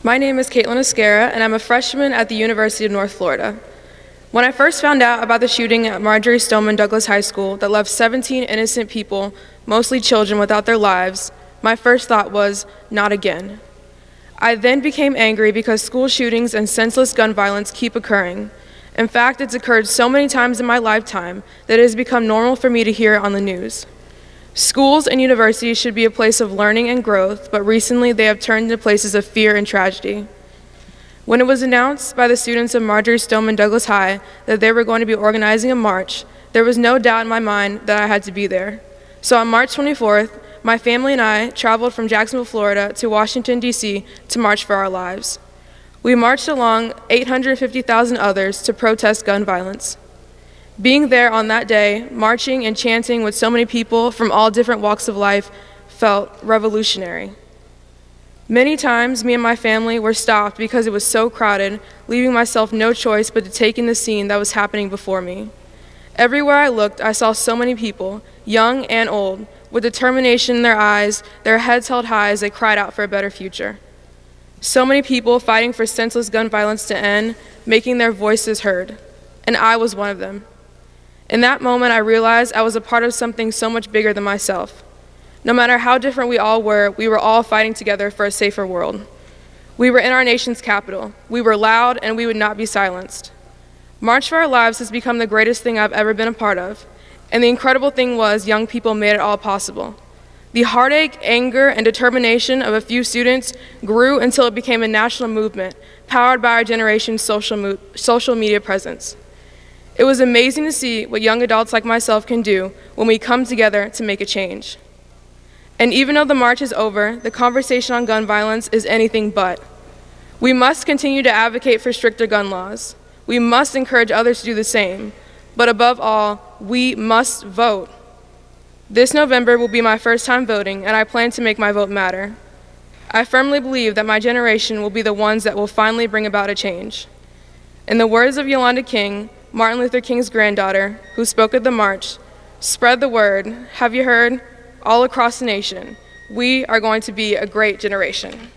My name is Kaitlyn Esguerra, and I'm a freshman at the University of North Florida. When I first found out about the shooting at Marjory Stoneman Douglas High School that left 17 innocent people, mostly children, without their lives, my first thought was, not again. I then became angry because school shootings and senseless gun violence keep occurring. In fact, it's occurred so many times in my lifetime that it has become normal for me to hear it on the news. Schools and universities should be a place of learning and growth, but recently they have turned into places of fear and tragedy. When it was announced by the students of Marjory Stoneman Douglas High that they were going to be organizing a march, there was no doubt in my mind that I had to be there. So on March 24th, my family and I traveled from Jacksonville, Florida to Washington, D.C. to march for our lives. We marched along 850,000 others to protest gun violence. Being there on that day, marching and chanting with so many people from all different walks of life felt revolutionary. Many times, me and my family were stopped because it was so crowded, leaving myself no choice but to take in the scene that was happening before me. Everywhere I looked, I saw so many people, young and old, with determination in their eyes, their heads held high as they cried out for a better future. So many people fighting for senseless gun violence to end, making their voices heard, and I was one of them. In that moment, I realized I was a part of something so much bigger than myself. No matter how different we were all fighting together for a safer world. We were in our nation's capital. We were loud, and we would not be silenced. March for Our Lives has become the greatest thing I've ever been a part of, and the incredible thing was young people made it all possible. The heartache, anger, and determination of a few students grew until it became a national movement, powered by our generation's social media presence. It was amazing to see what young adults like myself can do when we come together to make a change. And even though the march is over, the conversation on gun violence is anything but. We must continue to advocate for stricter gun laws. We must encourage others to do the same. But above all, we must vote. This November will be my first time voting, and I plan to make my vote matter. I firmly believe that my generation will be the ones that will finally bring about a change. In the words of Yolanda King, Martin Luther King's granddaughter, who spoke at the march, spread the word, have you heard? All across the nation, we are going to be a great generation.